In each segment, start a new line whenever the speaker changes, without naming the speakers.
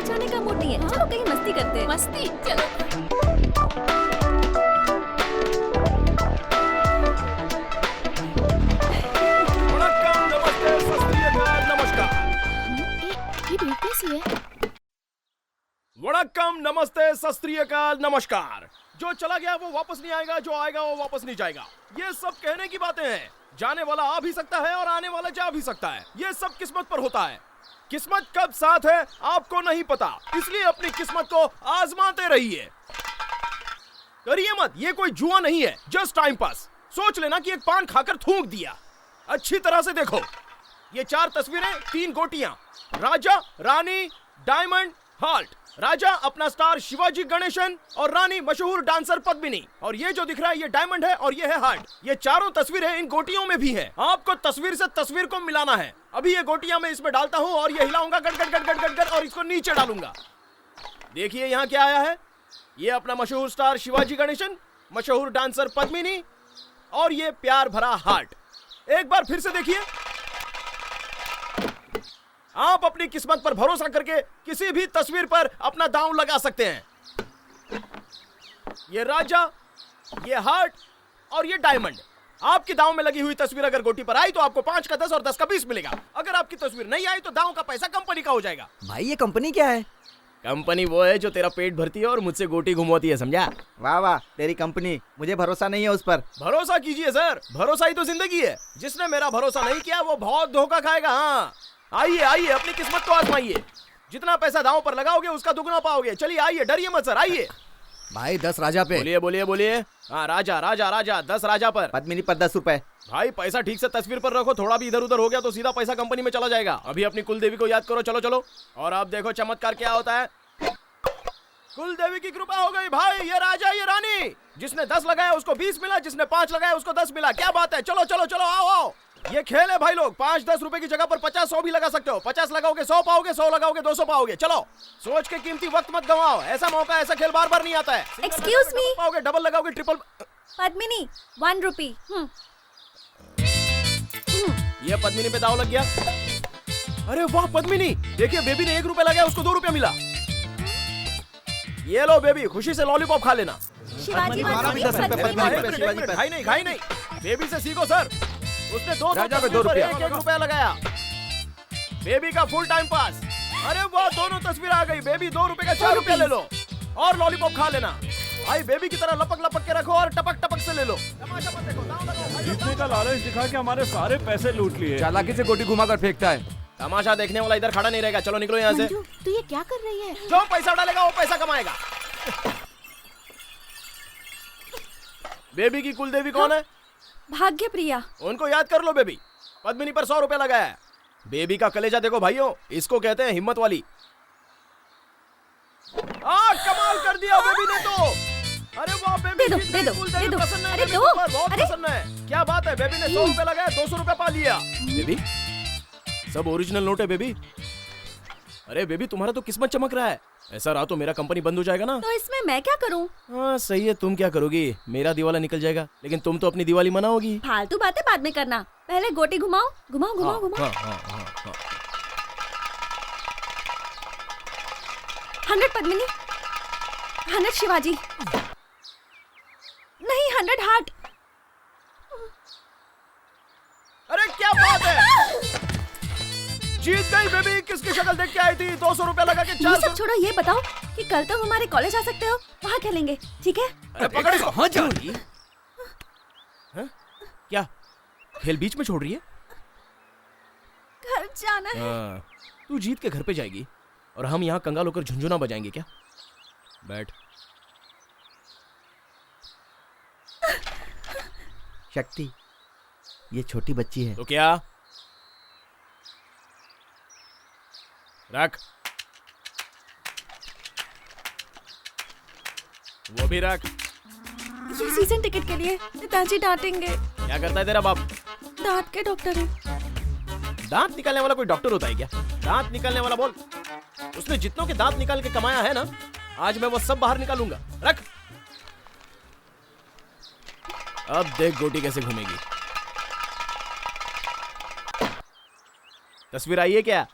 बाहर जाने का मूड नहीं है। चलो कहीं मस्ती करते हैं।
मस्ती, चलो।
नमस्ते, सत श्री अकाल, नमस्कार।
ये भीड़ कैसी है?
वड़क्कम, नमस्ते, सत श्री अकाल, नमस्कार। जो चला गया वो वापस नहीं आएगा, जो आएगा वो वापस नहीं जाएगा। ये सब कहने की बातें हैं। जाने वाला आ भी सकता है और आने वाला जा भी सकता है। ये सब किस्मत पर होता है। किस्मत कब साथ है आपको नहीं पता, इसलिए अपनी किस्मत को आजमाते रहिए। करिए मत, ये कोई जुआ नहीं है, जस्ट टाइम पास। सोच लेना कि एक पान खाकर थूक दिया। अच्छी तरह से देखो, ये 4 तस्वीरें, 3 गोटियां, राजा, रानी, डायमंड, हार्ट। राजा अपना स्टार शिवाजी गणेशन और रानी मशहूर डांसर पद्मिनी। और ये जो दिख रहा है ये डायमंड है और ये है हार्ट। ये चारों तस्वीरें इन गोटियों में भी है। आपको तस्वीर से तस्वीर को मिलाना है। अभी ये गोटियां मैं इसमें डालता हूँ और ये हिलाऊंगा गट गट गट गट गट गट और इसको नीचे डालूंगा। देखिए यहाँ क्या आया है। ये अपना मशहूर स्टार शिवाजी गणेशन, मशहूर डांसर पद्मिनी और ये प्यार भरा हार्ट। एक बार फिर से देखिए। आप अपनी किस्मत पर भरोसा करके किसी भी तस्वीर पर अपना दांव लगा सकते हैं। ये राजा, ये हार्ट और ये डायमंड। आपकी दांव में लगी हुई तस्वीर अगर गोटी पर आई तो आपको 5 का 10 और 10 का 20 मिलेगा। अगर आपकी तस्वीर नहीं आई तो दांव का पैसा कंपनी का हो जाएगा।
भाई ये कंपनी क्या है?
कंपनी वो है जो तेरा पेट भरती है और मुझसे गोटी घुमाती है, समझा?
वाह वाह, तेरी कंपनी। मुझे भरोसा नहीं है उस पर।
भरोसा कीजिए सर, भरोसा ही तो जिंदगी है। जिसने मेरा भरोसा नहीं किया वो बहुत धोखा खाएगा। हाँ, आइए आइए, अपनी किस्मत को आजमाइए। जितना पैसा दांव पर लगाओगे उसका दुगना पाओगे। चलिए आइए, डरिए मत सर, आइए।
भाई 10 राजा पे।
बोलिए बोलिए बोलिए। हाँ, राजा राजा राजा, 10 राजा पर।
पद्मिनी पर 10 रुपए।
भाई पैसा ठीक से तस्वीर पर रखो, थोड़ा भी इधर उधर हो गया तो सीधा पैसा कंपनी में चला जाएगा। अभी अपनी कुल देवी को याद करो, चलो चलो। और अब देखो चमत्कार क्या होता है। कुल देवी की कृपा हो गई भाई। ये राजा, ये रानी। जिसने 10 लगाया उसको 20 मिला, जिसने 5 लगाया उसको 10 मिला। क्या बात है, चलो चलो चलो, आओ आओ। ये खेल है भाई लोग। 5-10 रुपए की जगह पर 50-100 भी लगा सकते हो। 50 लगाओगे 100 पाओगे, 100 लगाओगे 200 पाओगे। चलो, सोच के कीमती वक्त मत गवाओ। ऐसा मौका, ऐसा खेल बार बार नहीं आता है।
Excuse me?
पाओगे, डबल लगाओगे, ट्रिपल।
पद्मिनी 1 रुपी।
ये पद्मिनी पे दाव लग गया। अरे वाह पद्मिनी, देखिए बेबी ने 1 रुपया लगाया, उसको 2 रुपया मिला। ये लो बेबी, खुशी से लॉलीपॉप खा लेना।
शिवाजी
हमारा भी 10 रुपए पद्मिनी पे।
खाई नहीं खाई नहीं। बेबी से सीखो सर। उसने 2
राजा पे 2 रुपया।
1 रुपया लगाया। बेबी का फुल टाइम पास। अरे वाह, दोनों तस्वीर आ गई। बेबी 2 रुपए का 4 रुपया ले लो और लॉलीपॉप खा लेना। भाई बेबी की तरह लपक लपक के रखो और टपक टपक से ले लो। तमाशा मत देखो, दांव लगाओ भाई,
जीतने का लालच दिखा के हमारे सारे पैसे लूट लिए।
चालाकी से गोटी घुमा कर फेंकता है।
तमाशा देखने वाला इधर खड़ा नहीं रहेगा। चलो निकलो यहाँ से।
मंजू, तू ये क्या कर रही है?
जो पैसा डालेगा वो पैसा कमाएगा। बेबी की कुल देवी कौन है?
भाग्य प्रिया।
उनको याद कर लो बेबी। पद्मिनी पर 100 रुपया लगाया है। बेबी का कलेजा देखो भाइयों, इसको कहते हैं हिम्मत वाली। कमाल कर दिया बेबी ने तो। अरे वाह बेबी,
दे दो,
जीत
दे
गई।
दो,
कुल
दे
देवी
दो।
प्रसन्न है,
अरे
बेबी
दो।
पर बहुत
अरे।
प्रसन्न है। क्या बात है, बेबी ने 100 रुपया लगाया, 200 रुपया पा लिया। बेबी, सब ओरिजिनल नोट है बेबी। अरे बेबी, तुम्हारा तो किस्मत चमक रहा है। ऐसा रहा तो मेरा कंपनी बंद हो जाएगा ना।
तो इसमें मैं क्या करूं?
हाँ सही है, तुम क्या करोगी? मेरा दिवाला निकल जाएगा, लेकिन तुम तो अपनी दिवाली मनाओगी।
फालतू बातें बाद में करना, पहले गोटी घुमाओ। घुमाओ घुमाओ घुमाओ। 100 पद्मिनी, 100 शिवाजी, नहीं 100 हार्ट।
अरे क्या बात है, जीत गई बेबी। किसकी शक्ल देख के आई थी? 200 रुपया लगा के
ये
400।
सब छोड़ो, ये बताओ कि कल तुम हमारे कॉलेज आ सकते हो, वहाँ खेलेंगे, ठीक है?
अरे पकड़ इसको। हाँ जा रही है। क्या खेल बीच में छोड़ रही है?
घर जाना है।
हाँ, तू जीत के घर पे जाएगी और हम यहाँ कंगाल होकर झुंझुना बजाएंगे क्या? बैठ।
शक्ति, ये छोटी बच्ची है।
तो क्या? रख, वो भी रख।
ये सीजन टिकट के लिए पिताजी डांटेंगे।
क्या करता है तेरा बाप?
दांत के डॉक्टर हैं।
दांत निकालने वाला कोई डॉक्टर होता है क्या? दांत निकालने वाला बोल। उसने जितनों के दांत निकाल के कमाया है ना, आज मैं वो सब बाहर निकालूंगा। रख। अब देख गोटी कैसे घूमेगी। तस्वीर आई है क्या?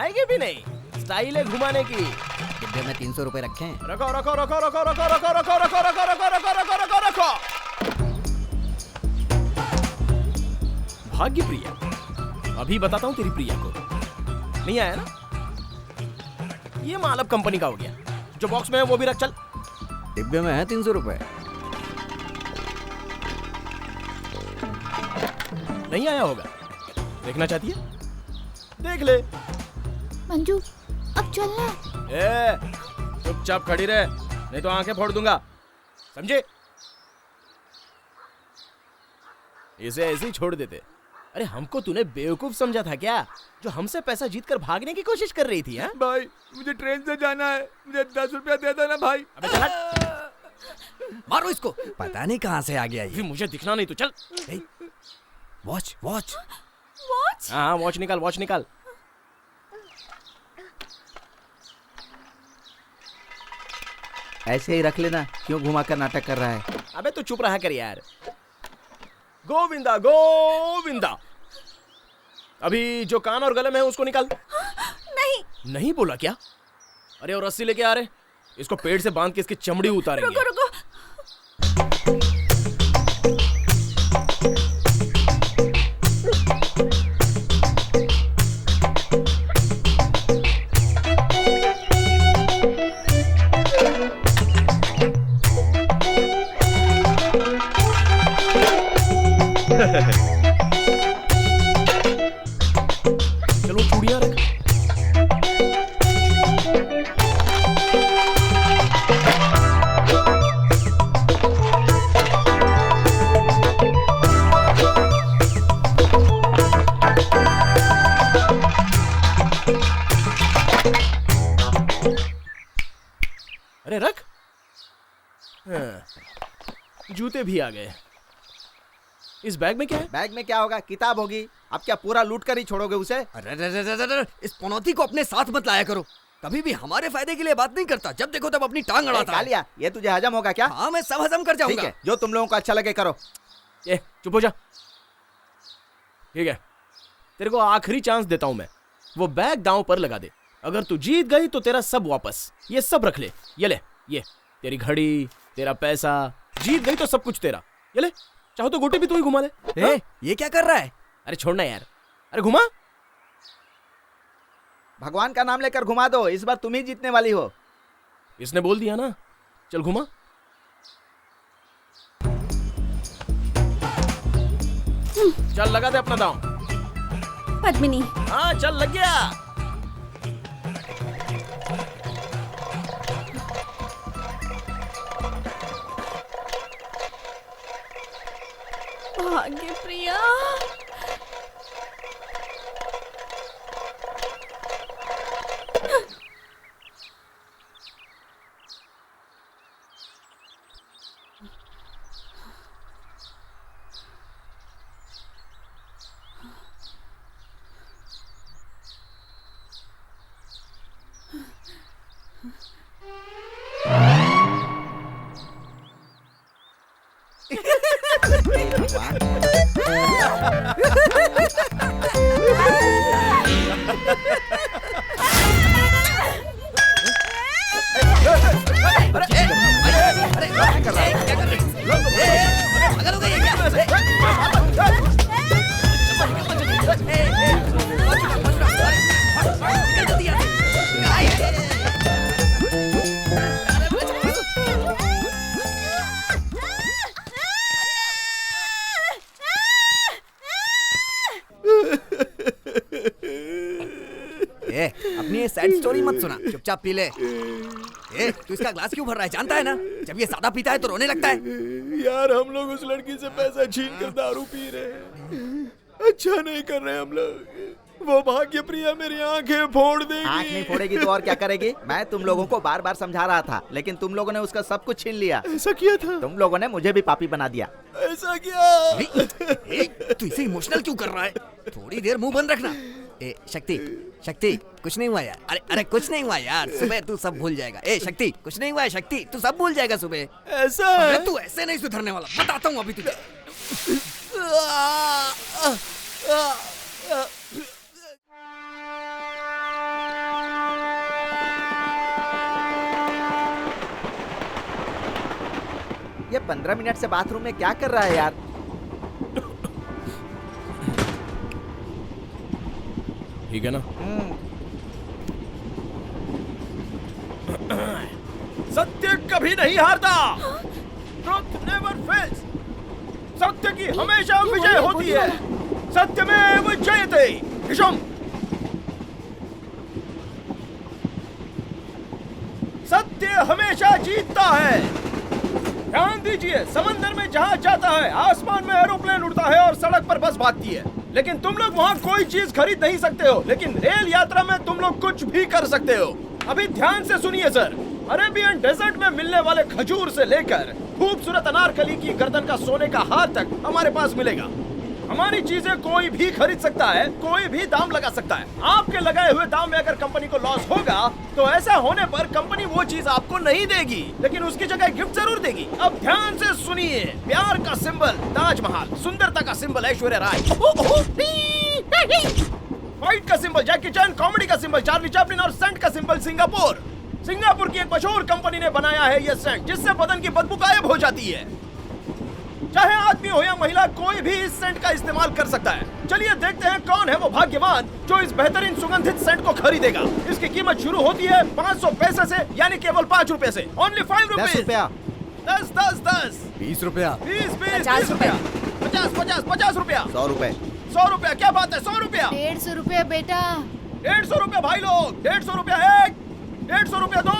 घुमाएगी भी नहीं, स्टाइल है घुमाने की।
डिब्बे में 300 रुपए रखे हैं।
रखो रखो रखो रखो रखो रखो रखो रखो रखो रखो रखो रखो रखो रखो। भाग्य प्रिया, अभी बताता हूँ तेरी प्रिया को। नहीं आया ना? ये मालव कंपनी का हो गया। जो बॉक्स में है वो भी रख चल।
डिब्बे में है 300 रुपए।
नहीं आया होगा, देखना चाहती है? देख ले।
मंजू अब चलना।
ए, चुपचाप खड़ी रहे, नहीं तो आंखें फोड़ दूंगा, समझे? इसे ऐसे ही छोड़ देते। अरे हमको तूने बेवकूफ समझा था क्या, जो हमसे पैसा जीत कर भागने की कोशिश कर रही थी? हाँ
भाई मुझे ट्रेन से जाना है, मुझे 10 रुपया दे देना भाई।
अबे चल हट।
मारो इसको, पता नहीं कहाँ से आ गया ये।
अभी मुझे दिखना नहीं तो चल।
Watch watch
watch?
हाँ वॉच निकाल, वॉच निकाल।
ऐसे ही रख लेना, क्यों घुमा कर नाटक कर रहा है?
अबे तू चुप रहा कर यार। गोविंदा गोविंदा। अभी जो कान और गले में है उसको निकाल।
नहीं।
नहीं बोला क्या? अरे और रस्सी लेके आ रहे, इसको पेड़ से बांध के इसकी चमड़ी उतारेंगे।
रुको रुको।
चलो चूड़ियां रख। अरे रख। हाँ, जूते भी आ गए। इस बैग में क्या है?
बैग में क्या होगा? किताब होगी। अब क्या पूरा लूट कर ही छोड़ोगे उसे?
अरे इस पनौती को अपने साथ मत लाया करो। कभी भी हमारे फायदे के लिए बात नहीं करता, जब देखो तब अपनी टांग अड़ाता है।
कालिया, ये तुझे हजम होगा क्या?
हाँ मैं सब हजम कर
ठीक
जाऊंगा।
है, जो तुम लोगों को अच्छा लगे करो।
ए चुप हो जा। ठीक है, तेरे को आखिरी चांस देता हूं मैं। वो बैग दांव पर लगा दे। अगर तू जीत गई तो तेरा सब वापस। ये सब रख ले। ये ले, ये तेरी घड़ी, तेरा पैसा। जीत गई तो सब कुछ तेरा। ये ले, चाहो तो गोटे भी तू ही घुमा ले। हाँ?
ये क्या कर रहा है?
अरे छोड़ना यार। अरे घुमा।
भगवान का नाम लेकर घुमा दो, इस बार तुम ही जीतने वाली हो।
इसने बोल दिया ना, चल घुमा। चल लगा दे अपना दांव।
पद्मिनी।
हाँ चल लग गया।
भाग्य प्रिया।
अपनी ये सैड स्टोरी मत सुना, चुपचाप पी ले। तू इसका ग्लास क्यों भर रहा है? जानता है ना, जब ये ज्यादा पीता है तो रोने लगता है।
यार हम लोग उस लड़की से पैसा छीन कर दारू पी रहे हैं। अच्छा नहीं कर रहे हम लोग। वो भाग्य प्रिया मेरी आंखें फोड़ देगी।
आंख नहीं फोड़ेगी तो और क्या करेगी? मैं तुम लोगों को बार बार समझा रहा था, लेकिन तुम लोगों ने उसका सब कुछ छीन लिया।
ऐसा किया था?
तुम लोगों ने मुझे भी पापी बना दिया।
ऐसा किया?
तू इसे इमोशनल क्यों कर रहा है? थोड़ी देर मुंह बंद रखना। शक्ति, शक्ति कुछ नहीं हुआ यार। अरे कुछ नहीं हुआ यार, सुबह तू सब भूल जाएगा। शक्ति कुछ नहीं हुआ है, शक्ति तू सब भूल जाएगा सुबह।
ऐसा है?
तू ऐसे नहीं सुधरने वाला, बताता हूँ अभी तुझे।
15 मिनट से बाथरूम में क्या कर रहा है यार?
ठीक है ना? सत्य कभी नहीं हारता। Truth never fails. सत्य की हमेशा विजय होती है। सत्यमेव जयते। विषम। सत्य हमेशा जीतता है। ध्यान दीजिए, समंदर में जहाज जाता है, आसमान में एरोप्लेन उड़ता है और सड़क पर बस भागती है, लेकिन तुम लोग वहाँ कोई चीज खरीद नहीं सकते हो, लेकिन रेल यात्रा में तुम लोग कुछ भी कर सकते हो। अभी ध्यान से सुनिए सर, अरेबियन डेजर्ट में मिलने वाले खजूर से लेकर खूबसूरत अनारकली की गर्दन का सोने का हार तक हमारे पास मिलेगा। हमारी चीजें कोई भी खरीद सकता है, कोई भी दाम लगा सकता है। आपके लगाए हुए दाम में अगर कंपनी को लॉस होगा तो ऐसा होने पर कंपनी वो चीज आपको नहीं देगी, लेकिन उसकी जगह गिफ्ट जरूर देगी। अब ध्यान से सुनिए, प्यार का सिंबल ताजमहल, सुंदरता का सिंबल ऐश्वर्या राय, फाइट का सिंबल जैकी चैन, कॉमेडी का सिंबल चार्ली चैपलिन और सेंट का सिंबल सिंगापुर। सिंगापुर की एक मशहूर कंपनी ने बनाया है ये सेंट, जिससे बदन की बदबू गायब हो जाती है। चाहे आदमी हो या महिला, कोई भी इस सेंट का इस्तेमाल कर सकता है। चलिए देखते हैं कौन है वो भाग्यवान जो इस बेहतरीन सुगंधित सेंट को खरीदेगा। इसकी कीमत शुरू होती है 500 पैसे से, यानी केवल 5 रुपए से। ओनली 5 रुपए।
10 रुपया।
10 10 10
20 रुपया।
20 20
50
रुपया। 50 50 50 रुपया।
100 रुपए।
100 रुपया। क्या बात है, 100 रुपया।
150 रुपया बेटा।
150 रुपया भाई लोग। 150 रुपया एक, 150 रुपया दो,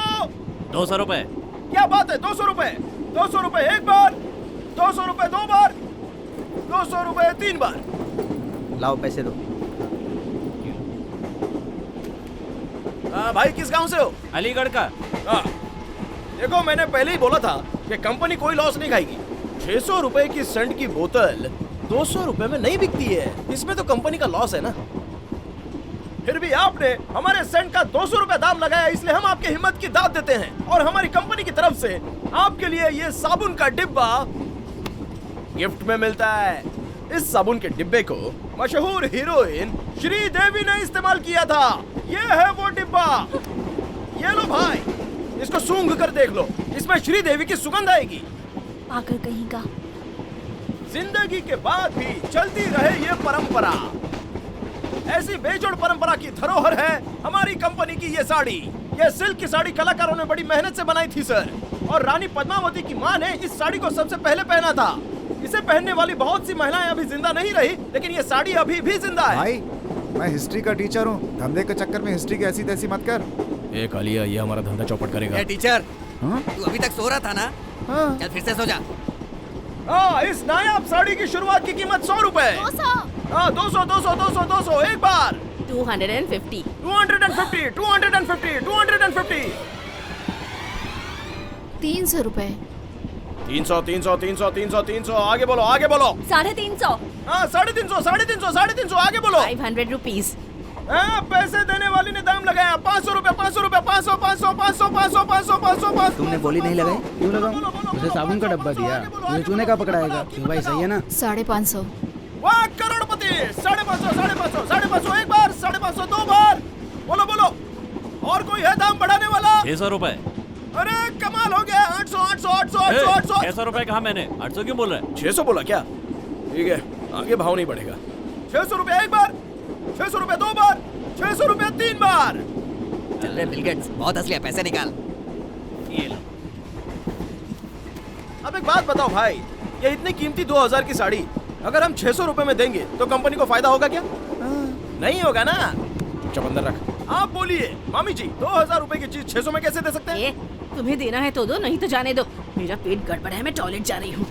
200 रुपए।
क्या बात है, 200 रुपए। 200 रुपए एक बार, 200 रुपए दो बार, 200 रुपए 3 बार।
लाओ पैसे दो।
भाई किस गांव से हो?
अलीगढ़ का।
देखो, मैंने पहले ही बोला था कि कंपनी कोई लॉस नहीं खाएगी। 600 रुपए की सेंट की बोतल 200 रुपए में नहीं बिकती है, इसमें तो कंपनी का लॉस है ना। फिर भी आपने हमारे सेंट का 200 रुपए दाम लगाया, इसलिए हम आपके हिम्मत की दाद देते हैं और हमारी कंपनी की तरफ से आपके लिए ये साबुन का डिब्बा गिफ्ट में मिलता है। इस साबुन के डिब्बे को मशहूर हीरोइन श्रीदेवी ने इस्तेमाल किया था। ये है वो डिब्बा। ये लो भाई, इसको सूंघ कर देख लो, इसमें श्रीदेवी की सुगंध आएगी।
पागल कहीं का।
जिंदगी के बाद भी चलती रहे ये परंपरा। ऐसी बेजोड़ परंपरा की धरोहर है हमारी कंपनी की ये साड़ी। ये सिल्क की साड़ी कलाकारों ने बड़ी मेहनत से बनाई थी सर, और रानी पद्मावती की मां ने इस साड़ी को सबसे पहले पहना था। इसे पहनने वाली बहुत सी महिलाएं अभी जिंदा नहीं रही, लेकिन ये साड़ी अभी भी जिंदा है।
भाई, मैं हिस्ट्री का टीचर हूँ, धंधे के चक्कर में हिस्ट्री की ऐसी तैसी मत कर।
ए कालिया, ये हमारा धंधा चौपट करेगा।
ए टीचर,
हाँ?
तू अभी तक सो रहा था ना?
हाँ।
चल फिर से सो जा।
हाँ, इस नायाब साड़ी की शुरुआत की कीमत 100 रुपए।
200।
हाँ, 200 200 200 200 एक बार।
250।
250 250 250।
300 रुपए।
300 300 300 300 300 आगे बोलो, आगे बोलो।
350।
हाँ, 350 350 350 आगे बोलो।
500 रुपीज।
हाँ, पैसे देने वाली ने दाम लगाया 500 रुपए 500 रुपए 500 500 500 500 500 500 500।
तुमने बोली नहीं लगाई?
क्यों लगाऊं? उसे साबुन का डब्बा दिया, मुझे चूने का पकड़ाएगा। क्यों भाई, सही है ना?
550।
वाह करोड़पति। 550 550 550 एक बार, 550 दो बार। बोलो बोलो, और कोई है दाम बढ़ाने वाला?
600 रुपए।
अरे कमाल हो गया। 800 800 800 800 800।
600 रुपए कहा मैंने? 800 क्यों बोल रहे?
600 बोला क्या? ठीक है, आगे भाव नहीं बढ़ेगा। 600 रुपए एक बार, 600 रुपए दो बार, 600 रुपए 3 बार।
चल रे बिल गेट्स, बहुत हंस लिया, पैसे निकाल।
ये लो।
अब एक बात बताओ भाई, ये इतनी कीमती 2000 की साड़ी अगर हम 600 रुपए में देंगे तो कंपनी को फायदा होगा क्या? नहीं होगा ना। चुप अंदर रख। आप बोलिए मामी जी, 2000 रुपए की चीज 600 में कैसे दे सकते हैं?
तुम्हें देना है तो दो, नहीं तो जाने दो। मेरा पेट गड़बड़ है, मैं टॉयलेट जा रही हूँ।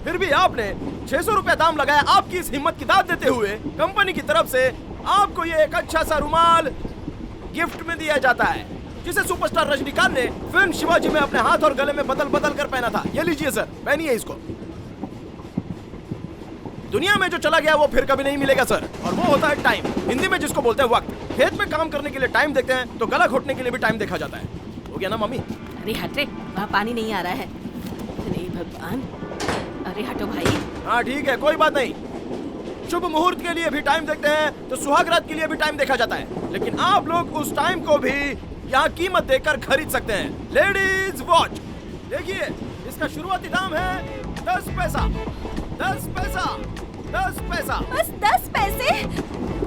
फिर भी आपने 600 रुपया दाम लगाया। आपकी इस हिम्मत की दाद देते हुए कंपनी की तरफ से आपको ये एक अच्छा सा रुमाल गिफ्ट में दिया जाता है, जिसे सुपरस्टार रजनीकांत ने फिल्म शिवाजी में अपने हाथ और गले में बदल बदल कर पहना था। ये लीजिए सर, पहनिए इसको। दुनिया में जो चला गया वो फिर कभी नहीं मिलेगा सर, और वो होता है टाइम, हिंदी में जिसको बोलते हैं वक्त। खेत में काम करने के लिए टाइम देखते हैं तो गला घोटने के लिए भी टाइम देखा जाता है। हो गया ना मम्मी?
अरे हट रे, वहाँ पानी नहीं आ रहा है। अरे भगवान, अरे हटो भाई।
हाँ ठीक है, कोई बात नहीं। शुभ मुहूर्त के लिए भी टाइम देखते हैं तो सुहागरात के लिए भी टाइम देखा जाता है, लेकिन आप लोग उस टाइम को भी यहाँ कीमत देकर खरीद सकते हैं। लेडीज वॉच, देखिए, इसका शुरुआती दाम है 10 पैसा। 10 पैसा, 10 पैसा।
बस 10 पैसे?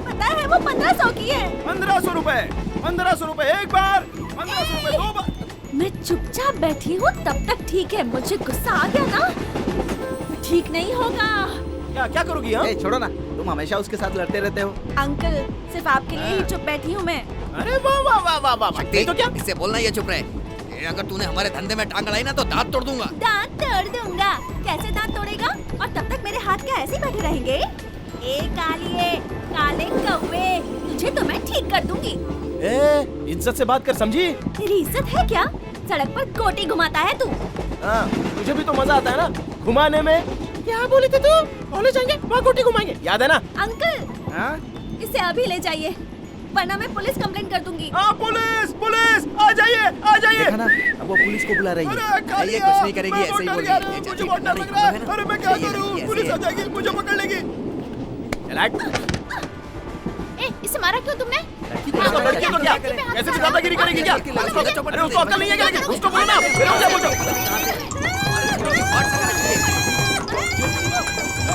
पता है वो 1500 की है।
1500 रुपए, 1500 रुपए एक बार, 1500 रुपए दो बार।
मैं चुपचाप बैठी हूँ तब तक ठीक है, मुझे गुस्सा आ गया ना ठीक नहीं होगा।
क्या करोगी? हाँ?
छोड़ो ना, तुम हमेशा उसके साथ लड़ते रहते हो।
अंकल, सिर्फ आपके लिए ही चुप बैठी हूँ मैं।
अरे वाह वाह वाह वाह वाह,
शक्ति,
तो क्या?
इससे बोलना ये चुप रहे। ये अगर तूने हमारे धंधे में टांग अड़ाई ना तो दांत तोड़ दूंगा।
दांत तोड़ दूंगा? कैसे दांत तोड़ेगा? और तब तक मेरे हाथ क्या ऐसे ही बैठे रहेंगे? ए कालिए, काले कौवे, तुझे तो मैं ठीक कर दूंगी।
इज्जत से बात कर, समझी?
तेरी इज्जत है क्या? सड़क पर गोटी घुमाता है तू।
हाँ, तुझे भी तो मजा आता है ना घुमाने में। क्या बोली थी तू? कॉलेज जाएंगे, वहाँ गोटी घुमाएंगे, याद है ना?
अंकल,
हाँ?
इसे अभी ले जाइए, वरना मैं पुलिस कंप्लेंट कर दूंगी।
हाँ, पुलिस, पुलिस, आ जाइए, आ जाइए।
देखा ना, अब वो पुलिस को बुला रही है।
अरे
ये कुछ नहीं करेगी, ऐसे ही बोल रही है।
मुझे बहुत डर लग रहा है। अरे मैं क्या करूँ? पुलिस आ जाएगी, मुझे पकड़ लेगी।
ए, इसे मारा क्यों तुमने?
लड़की तो क्या? ऐसे भी दादागिरी करेगी क्या? अरे उसको अक्ल नहीं है क्या? लेकिन उसको बोलो ना, फिर मुझे बोलो।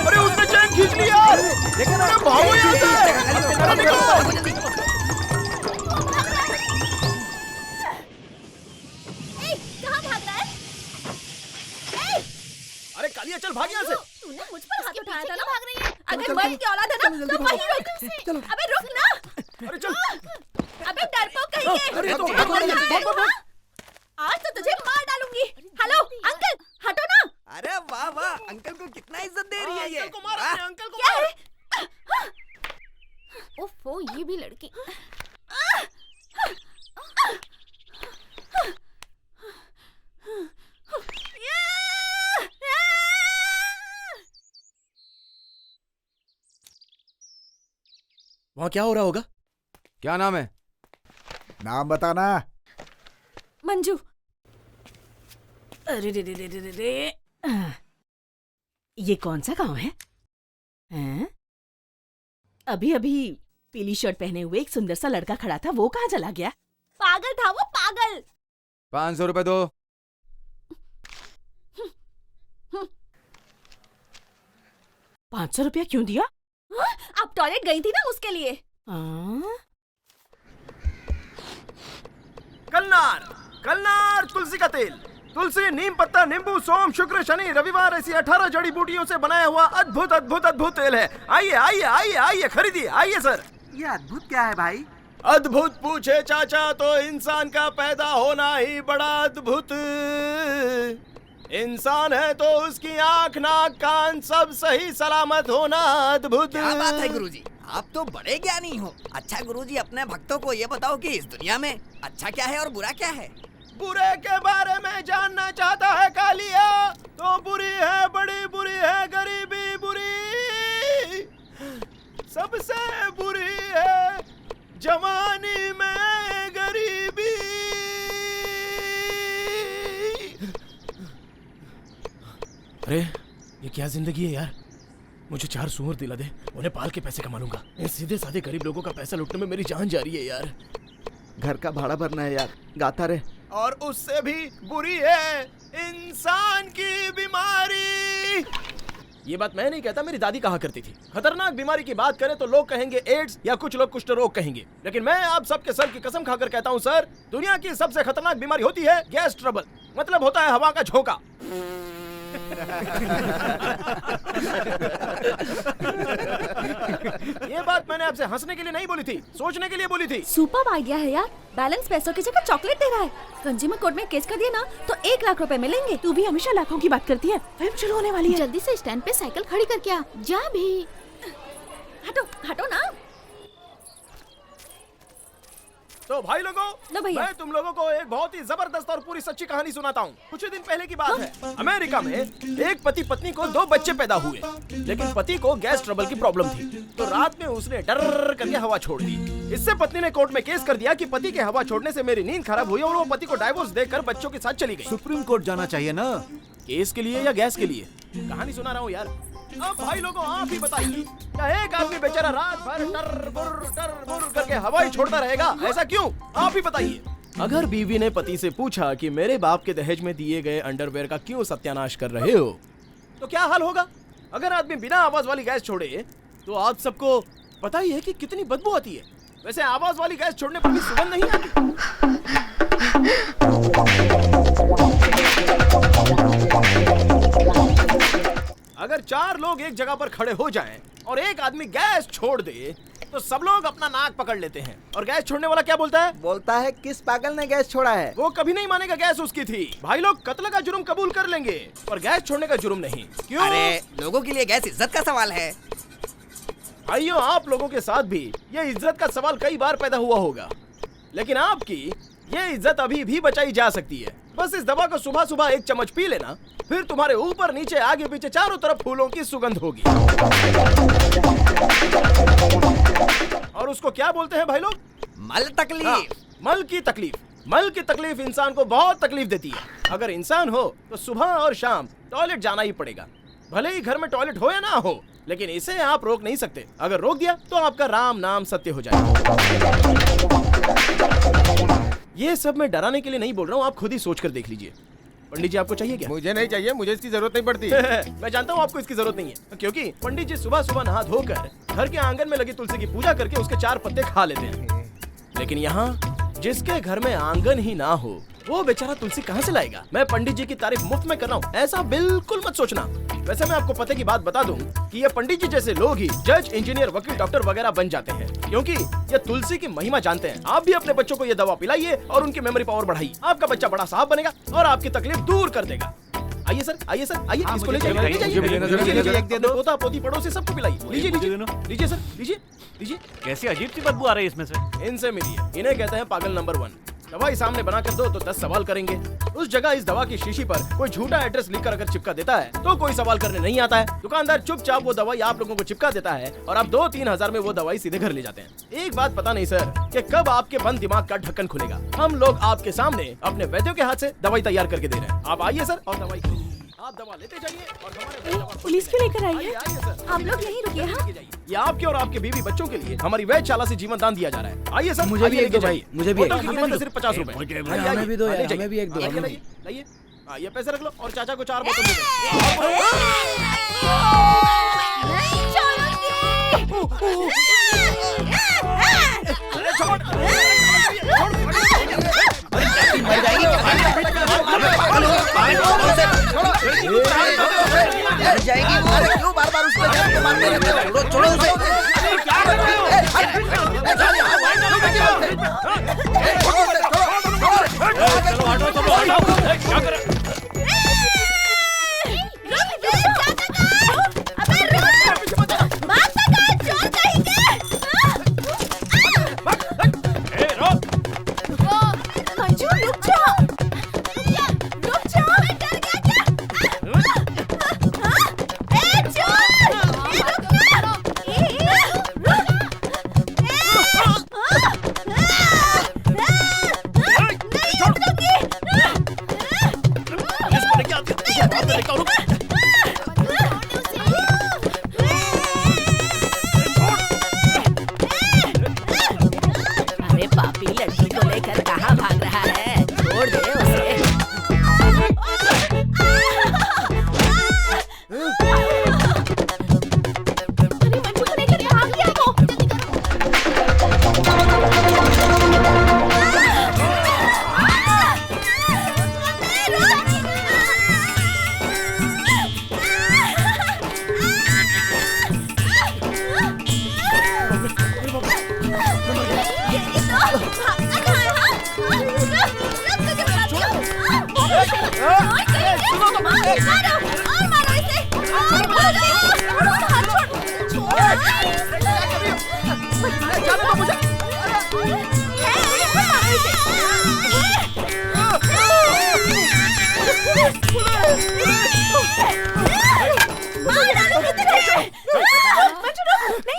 अरे उसने चैन खींच ली यार। देखो ना, भागो यहाँ से। अरे निकलो।
कहाँ भाग रहा है?
अरे कालिया, चल भाग यहाँ से।
तूने मुझ पर हाथ उठाया था ना? भाग रही है। अगर मर्द की औलाद है ना तो वहीं रुक। अबे रुक ना।
अरे चल।
अबे डरपोक कहीं के।
अरे तो
आज तो तुझे मार डालूंगी। हेलो अंकल, हटो ना।
अरे वाह वाह, अंकल को कितना इज्जत दे रही है ये।
अंकल को मार, अपने अंकल को
क्या
मार।
है?
ओफो, ये भी लड़की।
वहाँ क्या हो रहा होगा?
क्या नाम है?
नाम बताना।
मंजू।
अरे रे रे रे रे रे, ये कौन सा गांव है? हैं? अभी अभी पीली शर्ट पहने हुए एक सुंदर सा लड़का खड़ा था, वो कहाँ चला गया?
पागल था वो, पागल।
500 रुपए दो।
₹500 क्यों दिया?
अब टॉयलेट गई थी ना, उसके लिए।
हाँ?
कलनार, कलनार तुलसी का तेल। तुलसी, नीम पत्ता, नींबू, सोम, शुक्र, शनि, रविवार ऐसी 18 जड़ी बूटियों से बनाया हुआ अद्भुत अद्भुत अद्भुत तेल है। आइए आइए आइए आइए, खरीदिए, आइए सर।
ये अद्भुत क्या है भाई?
अद्भुत पूछे चाचा तो इंसान का पैदा होना ही बड़ा अद्भुत। इंसान है तो उसकी आंख, नाक, कान सब सही सलामत होना अद्भुत।
क्या बात है गुरुजी, आप तो बड़े ज्ञानी हो। अच्छा गुरुजी, अपने भक्तों को ये बताओ कि इस दुनिया में अच्छा क्या है और बुरा क्या है?
बुरे के बारे में जानना चाहता है कालिया? तो बुरी है, बड़ी बुरी है गरीबी बुरी। सबसे बुरी है जवानी में गरीबी। अरे ये क्या जिंदगी है यार? मुझे 4 सूअर दिला दे, उन्हें पाल के पैसे कमा लूंगा। इन सीधे साधे गरीब लोगों का पैसा लूटने में मेरी जान जा रही है यार।
घर का भाड़ा भरना है यार, गाता रहे।
और उससे भी बुरी है इंसान की बीमारी। ये बात मैं नहीं कहता, मेरी दादी कहा करती थी। खतरनाक बीमारी की बात करें तो लोग कहेंगे एड्स या कुछ लोग कुष्ठ रोग कहेंगे, लेकिन मैं आप सबके सर की कसम खाकर कहता हूँ सर, दुनिया की सबसे खतरनाक बीमारी होती है गैस ट्रबल। मतलब होता है हवा का झोंका। ये बात मैंने आपसे हंसने के लिए नहीं बोली थी, सोचने के लिए बोली थी।
सुपर आइडिया है यार। बैलेंस पैसों की जगह चॉकलेट दे रहा है। कंज्यूमर कोर्ट में केस कर दिया ना तो 1 लाख रुपए मिलेंगे।
तू भी हमेशा लाखों की बात करती है। फिल्म शुरू होने वाली है।
जल्दी से स्टैंड पे साइकिल खड़ी करके आ जा भी।
हटो हटो ना।
तो भाई लोगों,
लो भैया।
मैं तुम लोगों को एक बहुत ही जबरदस्त और पूरी सच्ची कहानी सुनाता हूँ। कुछ ही दिन पहले की बात है। अमेरिका में एक पति पत्नी को 2 बच्चे पैदा हुए, लेकिन पति को गैस ट्रबल की प्रॉब्लम थी, तो रात में उसने डर करके हवा छोड़ दी। इससे पत्नी ने कोर्ट में केस कर दिया कि पति के हवा छोड़ने से मेरी नींद खराब हुई और वो पति को डाइवोर्स देकर बच्चों के साथ चली गई।
सुप्रीम कोर्ट जाना चाहिए ना।
केस के लिए या गैस के लिए? कहानी सुना रहा हूँ यार। अब भाई लोगों, आप ही बताइए, क्या एक आदमी बेचारा रात भर टर बुर करके हवा ही छोड़ता रहेगा? ऐसा क्यों? आप ही बताइए। अगर बीवी ने पति से पूछा कि मेरे बाप के दहेज में दिए गए अंडरवेयर का क्यों सत्यानाश कर रहे हो, तो क्या हाल होगा? अगर आदमी बिना आवाज वाली गैस छोड़े तो आप सबको पता ही है कि कितनी बदबू आती है। वैसे आवाज वाली गैस छोड़ने पर भी सुगंध नहीं आती। अगर 4 लोग एक जगह पर खड़े हो जाएं और एक आदमी गैस छोड़ दे तो सब लोग अपना नाक पकड़ लेते हैं। और गैस छोड़ने वाला क्या बोलता है?
बोलता है किस पागल ने गैस छोड़ा है।
वो कभी नहीं मानेगा गैस उसकी थी। भाई लोग कत्ल का जुर्म कबूल कर लेंगे पर गैस छोड़ने का जुर्म नहीं। क्यों?
अरे लोगों के लिए गैस इज्जत का सवाल है।
भाइयों, आप लोगों के साथ भी ये इज्जत का सवाल कई बार पैदा हुआ होगा, लेकिन आपकी ये इज्जत अभी भी बचाई जा सकती है। बस इस दवा को सुबह सुबह 1 चम्मच पी लेना, फिर तुम्हारे ऊपर नीचे आगे पीछे चारों तरफ फूलों की सुगंध होगी। और उसको क्या बोलते हैं भाई लोग?
मल तकलीफ।
हाँ, मल की तकलीफ। मल की तकलीफ इंसान को बहुत तकलीफ देती है। अगर इंसान हो तो सुबह और शाम टॉयलेट जाना ही पड़ेगा, भले ही घर में टॉयलेट हो या ना हो, लेकिन इसे आप रोक नहीं सकते। अगर रोक दिया तो आपका राम नाम सत्य हो जाएगा। ये सब मैं डराने के लिए नहीं बोल रहा हूँ, आप खुद ही सोच कर देख लीजिए। पंडित जी, आपको चाहिए क्या?
मुझे नहीं चाहिए, मुझे इसकी जरूरत नहीं पड़ती।
मैं जानता हूँ आपको इसकी जरूरत नहीं है, क्योंकि पंडित जी सुबह सुबह नहा धोकर घर के आंगन में लगी तुलसी की पूजा करके उसके 4 पत्ते खा लेते हैं। लेकिन यहाँ जिसके घर में आंगन ही ना हो वो बेचारा तुलसी कहाँ से लाएगा? मैं पंडित जी की तारीफ मुफ्त में कर रहा हूँ, ऐसा बिल्कुल मत सोचना। वैसे मैं आपको पते की बात बता दूं कि ये पंडित जी जैसे लोग ही जज, इंजीनियर, वकील, डॉक्टर वगैरह बन जाते हैं, क्योंकि ये तुलसी की महिमा जानते हैं। आप भी अपने बच्चों को ये दवा पिलाइए और उनकी मेमोरी पावर बढ़ाइए। आपका बच्चा बड़ा साहब बनेगा और आपकी तकलीफ दूर कर देगा। आइए सर, आइए सर, आइए, इसको ले जाइए। पोता पोती पड़ोसी सबको पिलाइए। लीजिए लीजिए लीजिए सर, लीजिए लीजिए।
कैसी अजीब सी बदबू आ रही है इसमें से।
इनसे मिलिए, इन्हें कहते हैं पागल नंबर 1। दवाई सामने बना कर दो तो 10 सवाल करेंगे। उस जगह इस दवा की शीशी पर कोई झूठा एड्रेस लिखकर अगर चिपका देता है तो कोई सवाल करने नहीं आता है। दुकानदार चुपचाप वो दवाई आप लोगों को चिपका देता है और आप 2-3 हजार में वो दवाई सीधे घर ले जाते हैं। एक बात पता नहीं सर कि कब आपके बंद दिमाग का ढक्कन खुलेगा। हम लोग आपके सामने अपने वैद्यों के हाथ से दवाई तैयार करके दे रहे हैं। आप आइए सर और दवाई आप दवा लेते जाइए और हमारे
पुलिस क्यों लेकर आई है?
आइए सर,
आप लोग यहीं रुकिए। हाँ,
ये आपके और आपके बीवी बच्चों के लिए हमारी वैधशाला से जीवन दान दिया जा रहा है। आइए सर,
मुझे भी एक दो भाई, मुझे भी एक।
बोतल की कीमत है सिर्फ 50 रुपए।
हमें भी दो यार, हमें भी एक दो।
लाइए, ये पैसे रख लो और चाचा को 4 बोतल दे दो।
जाएगी वो। अरे क्यों बार-बार उस पे मारते रहते हो? छोड़ो उसे।
चलो हटो, सब लोग हटो। क्या कर रहे?
अरे पापी, लड़की को लेकर कहाँ भाग रहा है? छोड़ दे उसे। अरे मंजू को लेकर भाग गया वो।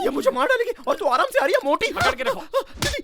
ये मुझे मार डालेगी और तू आराम से आ रही है मोटी।
पकड़ के रखो।
दीदी,